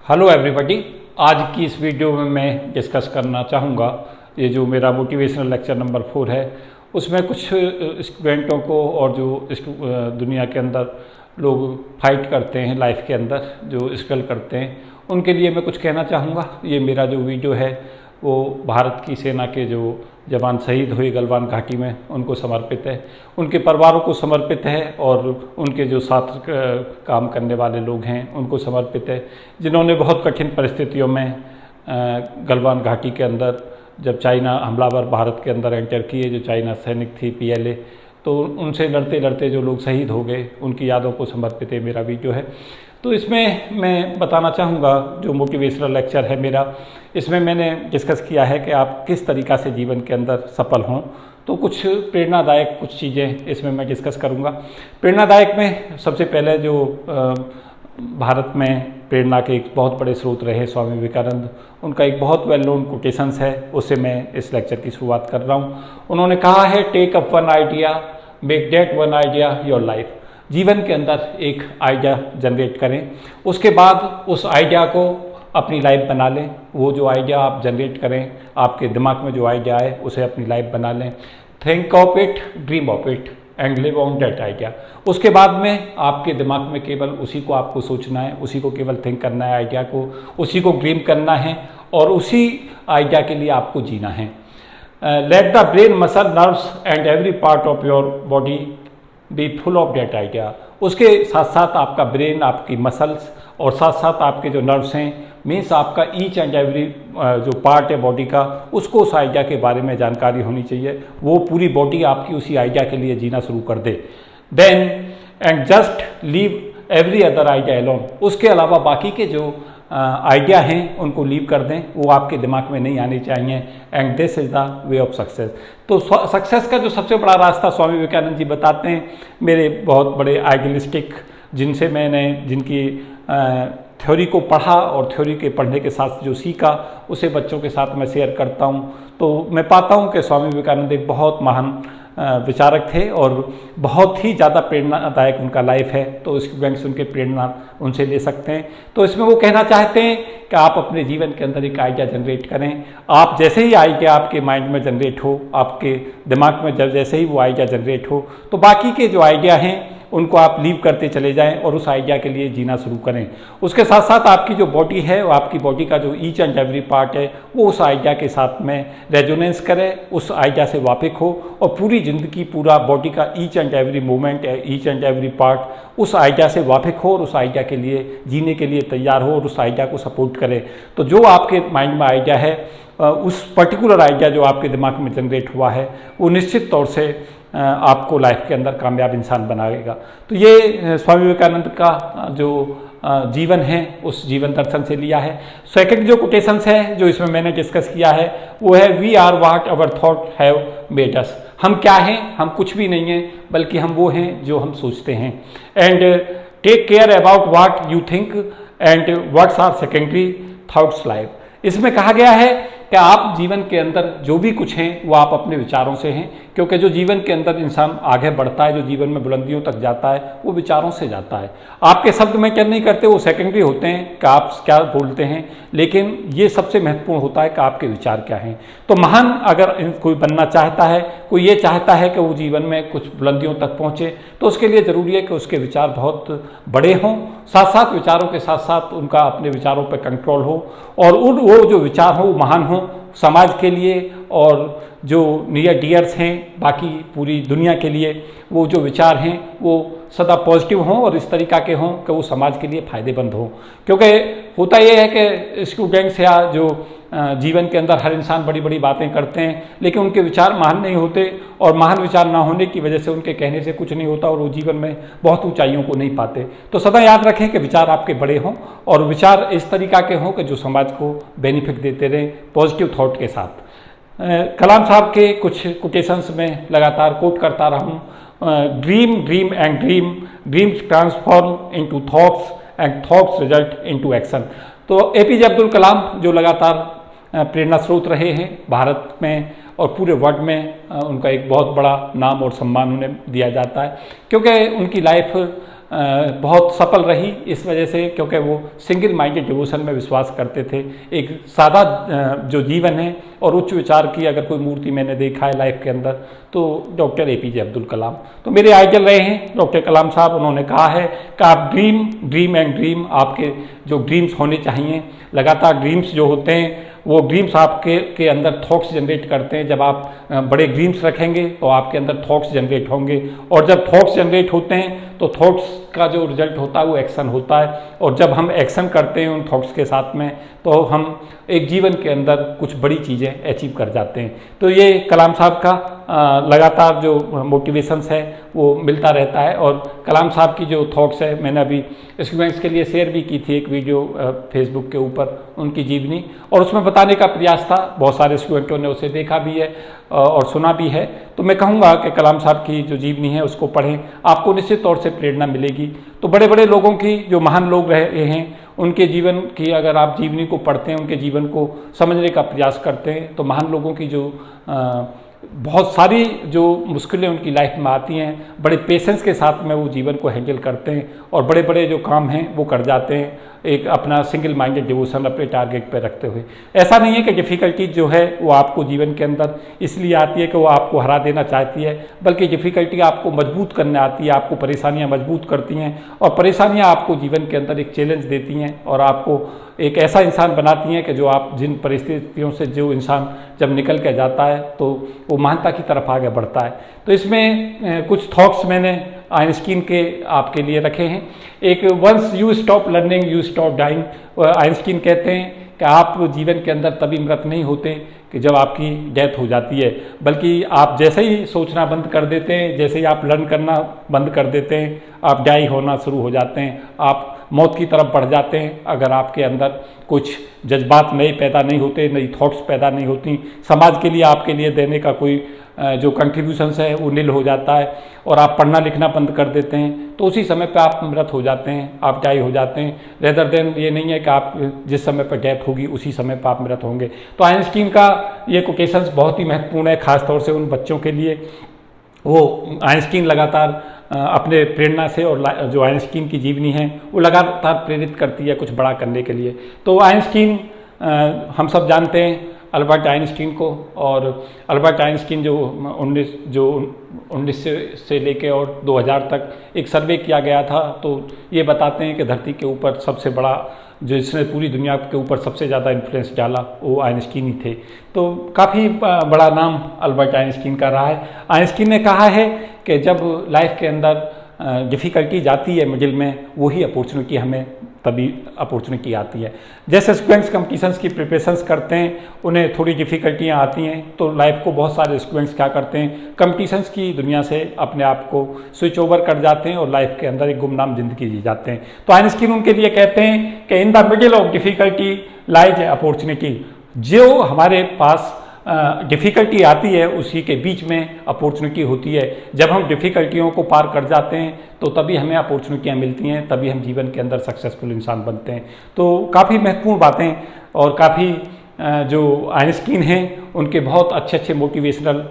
Hello everybody. आज की इस वीडियो में मैं डिस्कस करना चाहूँगा ये जो मेरा मोटिवेशनल लेक्चर नंबर 4 है उसमें कुछ स्टूडेंटों को और जो दुनिया के अंदर लोग फाइट करते हैं लाइफ के अंदर जो स्ट्रगल करते हैं उनके लिए मैं कुछ कहना चाहूँगा। ये मेरा जो वीडियो है वो भारत की सेना के जो जवान शहीद हुए गलवान घाटी में उनको समर्पित है, उनके परिवारों को समर्पित है और उनके जो साथ काम करने वाले लोग हैं उनको समर्पित है, जिन्होंने बहुत कठिन परिस्थितियों में गलवान घाटी के अंदर जब चाइना हमलावर भारत के अंदर एंटर किए, जो चाइना सैनिक थी PLA, तो उनसे लड़ते लड़ते जो लोग शहीद हो गए उनकी यादों को समर्पित है मेरा वीडियो है। तो इसमें मैं बताना चाहूँगा जो मोटिवेशनल लेक्चर है मेरा, इसमें मैंने डिस्कस किया है कि आप किस तरीक़ा से जीवन के अंदर सफल हों। तो कुछ प्रेरणादायक कुछ चीज़ें इसमें मैं डिस्कस करूँगा। प्रेरणादायक में सबसे पहले जो भारत में प्रेरणा के एक बहुत बड़े स्रोत रहे स्वामी विवेकानंद, उनका एक बहुत वेल नोन कोटेशंस है, उससे मैं इस लेक्चर की शुरुआत कर रहा हूँ। उन्होंने कहा है, take up one idea, make that one idea your life. जीवन के अंदर एक आइडिया जनरेट करें, उसके बाद उस आइडिया को अपनी लाइफ बना लें। वो जो आइडिया आप जनरेट करें, आपके दिमाग में जो आइडिया आए उसे अपनी लाइफ बना लें। Think of it, dream of it and live on that idea. उसके बाद में आपके दिमाग में केवल उसी को आपको सोचना है, उसी को केवल थिंक करना है, आइडिया को उसी को ड्रीम करना है और उसी आइडिया के लिए आपको जीना है। Let the brain, muscle, nerves and every part of your body be full of that idea. उसके साथ साथ आपका ब्रेन, आपकी मसल्स और साथ साथ आपके जो नर्व्स हैं, मीन्स आपका ईच एंड एवरी जो पार्ट है बॉडी का, उसको उस आइडिया के बारे में जानकारी होनी चाहिए। वो पूरी बॉडी आपकी उसी आइडिया के लिए जीना शुरू कर दे। Then and just leave every other idea alone. उसके अलावा बाकी के जो आइडिया हैं उनको लीव कर दें, वो आपके दिमाग में नहीं आने चाहिए। And this is the way of success. तो सक्सेस का जो सबसे बड़ा रास्ता स्वामी विवेकानंद जी बताते हैं, मेरे बहुत बड़े आइडियलिस्टिक जिनसे मैंने जिनकी थ्योरी को पढ़ा और थ्योरी के पढ़ने के साथ जो सीखा उसे बच्चों के साथ मैं शेयर करता हूँ। तो मैं पाता हूँ कि स्वामी विवेकानंद एक बहुत महान विचारक थे और बहुत ही ज़्यादा प्रेरणादायक उनका लाइफ है। तो स्टूडेंट्स उनके प्रेरणा उनसे ले सकते हैं। तो इसमें वो कहना चाहते हैं कि आप अपने जीवन के अंदर एक आइडिया जनरेट करें। आप जैसे ही आइडिया आपके माइंड में जनरेट हो, आपके दिमाग में जब जैसे ही वो आइडिया जनरेट हो, तो बाकी के जो आइडिया हैं उनको आप लीव करते चले जाएं और उस आइडिया के लिए जीना शुरू करें। उसके साथ साथ आपकी जो बॉडी है, आपकी बॉडी का जो ईच एंड एवरी पार्ट है, वो उस आइडिया के साथ में रेजोनेंस करे, उस आइडिया से वाकिफ हो और पूरी ज़िंदगी, पूरा बॉडी का each and every movement, each and every part उस आइडिया से वाकिफ हो और उस आइडिया के लिए जीने के लिए तैयार हो और उस आइडिया को सपोर्ट करे। तो जो आपके माइंड में आइडिया है, उस पर्टिकुलर आइडिया जो आपके दिमाग में जनरेट हुआ है, वो निश्चित तौर से आपको लाइफ के अंदर कामयाब इंसान बनाएगा। तो ये स्वामी विवेकानंद का जो जीवन है उस जीवन दर्शन से लिया है। सेकंड जो कोटेशंस है जो इसमें मैंने डिस्कस किया है वो है, we are what our thought have made us. हम क्या हैं? हम कुछ भी नहीं हैं, बल्कि हम वो हैं जो हम सोचते हैं। And take care about what you think and what's are secondary thoughts life. इसमें कहा गया है कि आप जीवन के अंदर जो भी कुछ हैं वो आप अपने विचारों से हैं, क्योंकि जो जीवन के अंदर इंसान आगे बढ़ता है, जो जीवन में बुलंदियों तक जाता है, वो विचारों से जाता है। आपके शब्द में क्या नहीं करते, वो सेकेंडरी होते हैं कि आप क्या बोलते हैं, लेकिन ये सबसे महत्वपूर्ण होता है कि आपके विचार क्या हैं। तो महान अगर कोई बनना चाहता है, कोई ये चाहता है कि वो जीवन में कुछ बुलंदियों तक पहुँचे, तो उसके लिए ज़रूरी है कि उसके विचार बहुत बड़े हों, साथ साथ विचारों के साथ साथ उनका अपने विचारों पर कंट्रोल हो और वो जो विचार हो वो महान हो समाज के लिए और जो नियर डियर्स हैं बाकी पूरी दुनिया के लिए, वो जो विचार हैं वो सदा पॉजिटिव हों और इस तरीक़ा के हों कि वो समाज के लिए फ़ायदेमंद हों। क्योंकि होता ये है कि स्टूडेंट्स या जो जीवन के अंदर हर इंसान बड़ी बड़ी बातें करते हैं, लेकिन उनके विचार महान नहीं होते और महान विचार ना होने की वजह से उनके कहने से कुछ नहीं होता और वो जीवन में बहुत ऊंचाइयों को नहीं पाते। तो सदा याद रखें कि विचार आपके बड़े हों और विचार इस तरीक़ा के हों कि जो समाज को बेनिफिट देते रहें पॉजिटिव थॉट के साथ। कलाम साहब के कुछ कोटेशंस में लगातार कोट करता रहा हूँ, dream dream and dream, dreams transform into thoughts and thoughts result into action. तो APJ अब्दुल कलाम जो लगातार प्रेरणा स्रोत रहे हैं भारत में और पूरे वर्ल्ड में, उनका एक बहुत बड़ा नाम और सम्मान उन्हें दिया जाता है, क्योंकि उनकी लाइफ बहुत सफल रही इस वजह से, क्योंकि वो सिंगल माइंडेड डिवोशन में विश्वास करते थे। एक सादा जो जीवन है और उच्च विचार की अगर कोई मूर्ति मैंने देखा है लाइफ के अंदर तो डॉक्टर APJ अब्दुल कलाम तो मेरे आइडल रहे हैं। डॉक्टर कलाम साहब, उन्होंने कहा है कि आप ड्रीम एंड ड्रीम, आपके जो ड्रीम्स होने चाहिए, लगातार ड्रीम्स जो होते हैं वो ड्रीम्स आपके अंदर थॉट्स जनरेट करते हैं। जब आप बड़े ड्रीम्स रखेंगे तो आपके अंदर थॉट्स जनरेट होंगे, और जब थॉट्स जनरेट होते हैं तो थॉट्स का जो रिजल्ट होता है वो एक्शन होता है, और जब हम एक्शन करते हैं उन थॉट्स के साथ में तो हम एक जीवन के अंदर कुछ बड़ी चीज़ें अचीव कर जाते हैं। तो ये कलाम साहब का लगातार जो मोटिवेशंस है वो मिलता रहता है। और कलाम साहब की जो थॉट्स है, मैंने अभी स्टूडेंट्स के लिए शेयर भी की थी एक वीडियो फेसबुक के ऊपर, उनकी जीवनी, और उसमें बताने का प्रयास था। बहुत सारे स्टूडेंटों ने उसे देखा भी है और सुना भी है। तो मैं कहूँगा कि कलाम साहब की जो जीवनी है उसको पढ़ें, आपको निश्चित तौर से प्रेरणा मिलेगी। तो बड़े बड़े लोगों की, जो महान लोग रहे हैं, उनके जीवन की अगर आप जीवनी को पढ़ते हैं, उनके जीवन को समझने का प्रयास करते हैं, तो महान लोगों की जो बहुत सारी जो मुश्किलें उनकी लाइफ में आती हैं, बड़े पेशेंस के साथ में वो जीवन को हैंडल करते हैं और बड़े बड़े जो काम हैं वो कर जाते हैं, एक अपना सिंगल माइंडेड डिवोशन अपने टारगेट पे रखते हुए। ऐसा नहीं है कि डिफ़िकल्टी जो है वो आपको जीवन के अंदर इसलिए आती है कि वो आपको हरा देना चाहती है, बल्कि डिफ़िकल्टी आपको मजबूत करने आती है, आपको परेशानियाँ मजबूत करती हैं, और परेशानियाँ आपको जीवन के अंदर एक चैलेंज देती हैं और आपको एक ऐसा इंसान बनाती हैं कि जो आप जिन परिस्थितियों से जो इंसान जब निकल के जाता है तो वो महानता की तरफ आगे बढ़ता है। तो इसमें कुछ थॉट्स मैंने आइंस्टीन के आपके लिए रखे हैं। एक, once you stop learning you stop dying. Einstein कहते हैं कि आप जीवन के अंदर तभी मृत नहीं होते कि जब आपकी डेथ हो जाती है, बल्कि आप जैसे ही सोचना बंद कर देते हैं, जैसे ही आप लर्न करना बंद कर देते हैं, आप डाई होना शुरू हो जाते हैं, आप मौत की तरफ बढ़ जाते हैं। अगर आपके अंदर कुछ जज्बात नए पैदा नहीं होते, नई थॉट्स पैदा नहीं होती, समाज के लिए आपके लिए देने का कोई जो कंट्रीब्यूशंस है वो नील हो जाता है, और आप पढ़ना लिखना बंद कर देते हैं, तो उसी समय पे आप मृत हो जाते हैं, आप डाई हो जाते हैं। रेदर देन ये नहीं है कि आप जिस समय पर डेथ होगी उसी समय पर आप मृत होंगे। तो आइंस्टीन का ये कोटेशंस बहुत ही महत्वपूर्ण है, खासतौर से उन बच्चों के लिए। वो आइंस्टीन लगातार अपने प्रेरणा से, और जो आइंस्टीन की जीवनी है वो लगातार प्रेरित करती है कुछ बड़ा करने के लिए। तो आइंस्टीन, हम सब जानते हैं अल्बर्ट आइंस्टीन को, और अल्बर्ट आइंस्टीन जो 1900 से लेके और 2000 तक एक सर्वे किया गया था, तो ये बताते हैं कि धरती के ऊपर सबसे बड़ा, जो इसने पूरी दुनिया के ऊपर सबसे ज़्यादा इन्फ्लुएंस डाला, वो आइंस्टीन ही थे। तो काफ़ी बड़ा नाम अल्बर्ट आइंस्टीन का रहा है। आइंस्टीन ने कहा है कि जब लाइफ के अंदर डिफ़िकल्टी जाती है मिडिल में, वही अपॉर्चुनिटी हमें तभी अपॉर्चुनिटी आती है। जैसे स्टूडेंट्स कंपटीशंस की प्रिपरेशंस करते हैं, उन्हें थोड़ी डिफ़िकल्टियाँ आती हैं, तो लाइफ को बहुत सारे स्टूडेंट्स क्या करते हैं, कंपटीशंस की दुनिया से अपने आप को स्विच ओवर कर जाते हैं और लाइफ के अंदर एक गुमनाम जिंदगी जी जाते हैं। तो आइंस्टीन उनके लिए कहते हैं कि in the middle of difficulty lies A opportunity. जो हमारे पास डिफ़िकल्टी आती है उसी के बीच में अपॉर्चुनिटी होती है। जब हम डिफ़िकल्टियों को पार कर जाते हैं तो तभी हमें अपॉर्चुनिटियाँ मिलती हैं, तभी हम जीवन के अंदर सक्सेसफुल इंसान बनते हैं। तो काफ़ी महत्वपूर्ण बातें, और काफ़ी जो आइंस्टीन हैं उनके बहुत अच्छे अच्छे मोटिवेशनल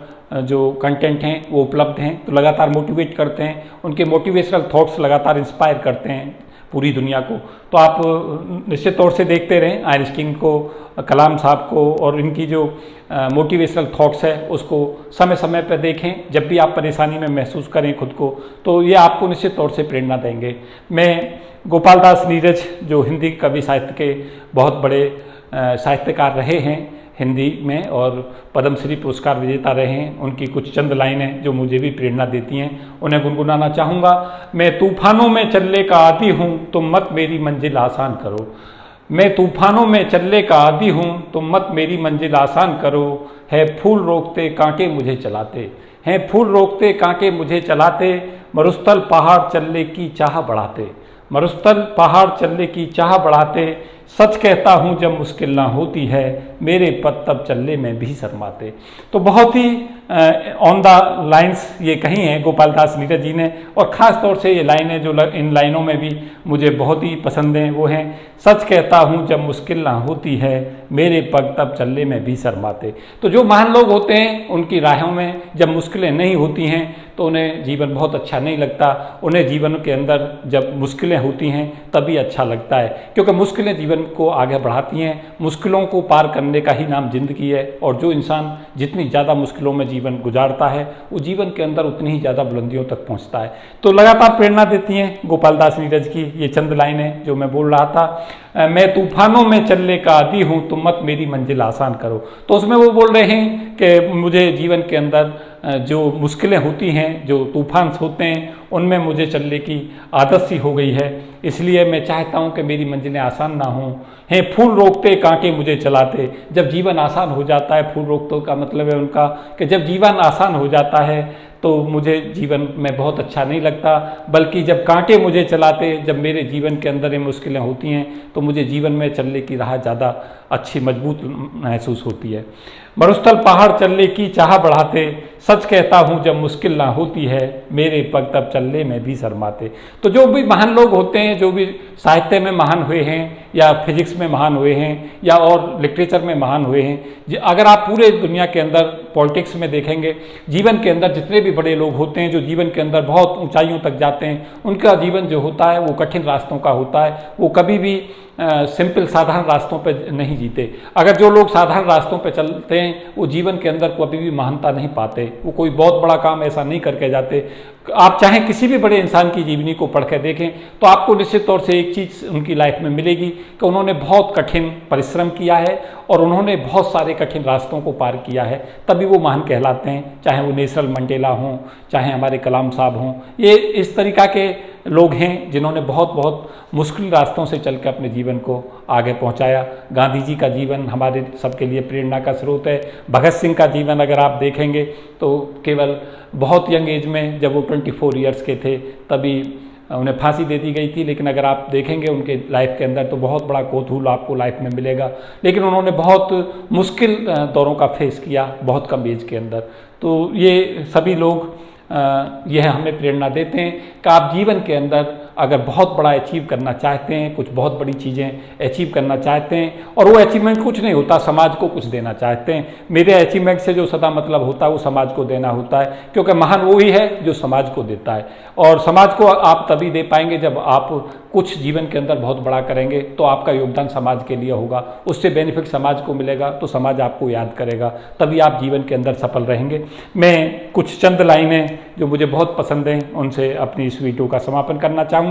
जो कंटेंट हैं वो उपलब्ध हैं, तो लगातार मोटिवेट करते हैं, उनके मोटिवेशनल थॉट्स लगातार इंस्पायर करते हैं पूरी दुनिया को। तो आप निश्चित तौर से देखते रहें आइंस्टीन को, कलाम साहब को, और इनकी जो मोटिवेशनल थॉट्स है उसको समय समय पर देखें। जब भी आप परेशानी में महसूस करें खुद को, तो ये आपको निश्चित तौर से प्रेरणा देंगे। मैं गोपाल दास नीरज, जो हिंदी कवि साहित्य के बहुत बड़े साहित्यकार रहे हैं हिंदी में, और पद्मश्री पुरस्कार विजेता रहे हैं, उनकी कुछ चंद लाइनें जो मुझे भी प्रेरणा देती हैं, उन्हें गुनगुनाना चाहूँगा। मैं तूफानों में चलने का आदी हूँ, तुम मत मेरी मंजिल आसान करो। मैं तूफानों में चलने का आदी हूँ, तुम मत मेरी मंजिल आसान करो। है फूल रोकते कांटे मुझे चलाते, हैं फूल रोकते कांटे मुझे चलाते, मरुस्थल पहाड़ चलने की चाह बढ़ाते, मरुस्थल पहाड़ चलने की चाह बढ़ाते। सच कहता हूँ जब मुश्किल ना होती है, मेरे पद तब चलने में भी शर्माते। तो बहुत ही ऑन द लाइंस ये कही हैं गोपाल दास नीरज जी ने, और ख़ास तौर से ये लाइनें जो इन लाइनों में भी मुझे बहुत ही पसंद हैं, वो हैं, सच कहता हूँ जब मुश्किल ना होती है, मेरे पग तब चलने में भी शर्माते। तो जो महान लोग होते हैं उनकी राहों में जब मुश्किलें नहीं होती हैं तो उन्हें जीवन बहुत अच्छा नहीं लगता। उन्हें जीवन के अंदर जब मुश्किलें होती हैं तभी अच्छा लगता है, क्योंकि मुश्किलें जीवन को आगे बढ़ाती हैं। मुश्किलों को पार करने का ही नाम जिंदगी है, और जो इंसान जितनी ज़्यादा मुश्किलों में जीवन गुजारता है वो जीवन के अंदर उतनी ही ज़्यादा बुलंदियों तक पहुँचता है। तो लगातार प्रेरणा देती हैं गोपाल दास नीरज की ये चंद लाइनें जो मैं बोल रहा था। मैं तूफानों में चलने का आदी हूँ, तुम मत मेरी मंजिल आसान करो। तो उसमें वो बोल रहे हैं कि मुझे जीवन के अंदर जो मुश्किलें होती हैं, जो तूफान होते हैं, उनमें मुझे चलने की आदत सी हो गई है, इसलिए मैं चाहता हूं कि मेरी मंजिलें आसान ना हों। हैं फूल रोकते कांटे मुझे चलाते। जब जीवन आसान हो जाता है, फूल रोकते का मतलब है उनका कि जब जीवन आसान हो जाता है तो मुझे जीवन में बहुत अच्छा नहीं लगता, बल्कि जब कांटे मुझे चलाते, जब मेरे जीवन के अंदर ये मुश्किलें होती हैं तो मुझे जीवन में चलने की राह ज़्यादा अच्छी मजबूत महसूस होती है। मरुस्थल पहाड़ चलने की चाह बढ़ाते, सच कहता हूँ जब मुश्किल ना होती है, मेरे पग तब चलने में भी शर्माते। तो जो भी महान लोग होते हैं, जो भी साहित्य में महान हुए हैं या फिजिक्स में महान हुए हैं या और लिटरेचर में महान हुए हैं, अगर आप पूरे दुनिया के अंदर पॉलिटिक्स में देखेंगे, जीवन के अंदर जितने भी बड़े लोग होते हैं जो जीवन के अंदर बहुत ऊंचाइयों तक जाते हैं, उनका जीवन जो होता है वो कठिन रास्तों का होता है। वो कभी भी सिंपल साधारण रास्तों पे नहीं जीते। अगर जो लोग साधारण रास्तों पे चलते हैं वो जीवन के अंदर कभी भी महानता नहीं पाते, वो कोई बहुत बड़ा काम ऐसा नहीं करके जाते। आप चाहे किसी भी बड़े इंसान की जीवनी को पढ़ कर देखें तो आपको निश्चित तौर से एक चीज़ उनकी लाइफ में मिलेगी कि उन्होंने बहुत कठिन परिश्रम किया है और उन्होंने बहुत सारे कठिन रास्तों को पार किया है, तभी वो महान कहलाते हैं। चाहे वो नेल्सन मंडेला हों, चाहे हमारे कलाम साहब हों, ये इस तरीक़ा के लोग हैं जिन्होंने बहुत बहुत मुश्किल रास्तों से चल के अपने जीवन को आगे पहुंचाया। गांधी जी का जीवन हमारे सबके लिए प्रेरणा का स्रोत है। भगत सिंह का जीवन अगर आप देखेंगे तो केवल बहुत यंग एज में, जब वो 24 ईयर्स के थे तभी उन्हें फांसी दे दी गई थी, लेकिन अगर आप देखेंगे उनके लाइफ के अंदर तो बहुत बड़ा कोतूहल आपको लाइफ में मिलेगा। लेकिन उन्होंने बहुत मुश्किल दौरों का फेस किया बहुत कम एज के अंदर। तो ये सभी लोग यह हमें प्रेरणा देते हैं कि आप जीवन के अंदर अगर बहुत बड़ा अचीव करना चाहते हैं, कुछ बहुत बड़ी चीज़ें अचीव करना चाहते हैं, और वो अचीवमेंट कुछ नहीं होता, समाज को कुछ देना चाहते हैं। मेरे अचीवमेंट से जो सदा मतलब होता है वो समाज को देना होता है, क्योंकि महान वो ही है जो समाज को देता है। और समाज को आप तभी दे पाएंगे जब आप कुछ जीवन के अंदर बहुत बड़ा करेंगे, तो आपका योगदान समाज के लिए होगा, उससे बेनिफिट समाज को मिलेगा, तो समाज आपको याद करेगा, तभी आप जीवन के अंदर सफल रहेंगे। मैं कुछ चंद लाइनें जो मुझे बहुत पसंद हैं उनसे अपनी इस वीडियो का समापन करना चाहूँगा।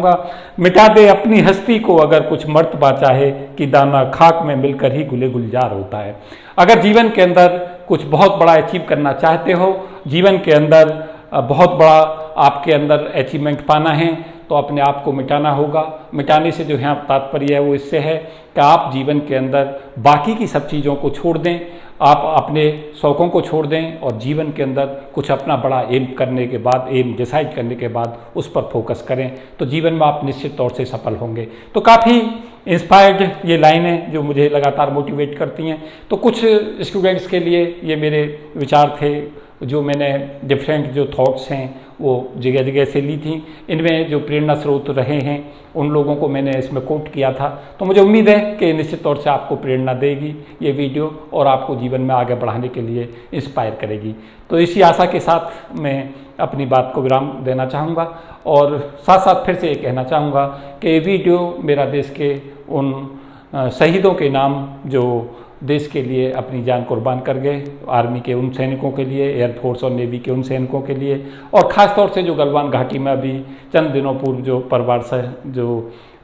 मिटा दे अपनी हस्ती को अगर कुछ मर्तबा चाहे, कि दाना खाक में मिलकर ही गुले गुलजार होता है। अगर जीवन के अंदर कुछ बहुत बड़ा अचीव करना चाहते हो, जीवन के अंदर बहुत बड़ा आपके अंदर अचीवमेंट पाना है, तो अपने आप को मिटाना होगा। मिटाने से जो यहाँ तात्पर्य है वो इससे है कि आप जीवन के अंदर बाकी की सब चीज़ों को छोड़ दें, आप अपने शौक़ों को छोड़ दें और जीवन के अंदर कुछ अपना बड़ा एम करने के बाद, एम डिसाइड करने के बाद उस पर फोकस करें, तो जीवन में आप निश्चित तौर से सफल होंगे। तो काफ़ी इंस्पायर्ड ये लाइनें जो मुझे लगातार मोटिवेट करती हैं। तो कुछ स्टूडेंट्स के लिए ये मेरे विचार थे, जो मैंने डिफरेंट जो थॉट्स हैं वो जगह जगह से ली थी। इनमें जो प्रेरणा स्रोत रहे हैं उन लोगों को मैंने इसमें कोट किया था। तो मुझे उम्मीद है कि निश्चित तौर से आपको प्रेरणा देगी ये वीडियो और आपको जीवन में आगे बढ़ाने के लिए इंस्पायर करेगी। तो इसी आशा के साथ मैं अपनी बात को विराम देना चाहूँगा और साथ साथ फिर से ये कहना चाहूँगा कि ये वीडियो मेरा देश के उन शहीदों के नाम जो देश के लिए अपनी जान कुर्बान कर गए, आर्मी के उन सैनिकों के लिए, एयरफोर्स और नेवी के उन सैनिकों के लिए, और ख़ास तौर से जो गलवान घाटी में अभी चंद दिनों पूर्व जो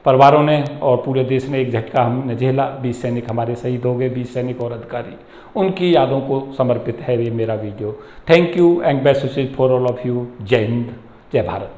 परिवारों ने और पूरे देश ने एक झटका हमने झेला, 20 सैनिक हमारे शहीद हो गए, 20 सैनिक और अधिकारी, उनकी यादों को समर्पित है ये मेरा video. Thank you and best wishes for all of you. जय हिंद, जय भारत।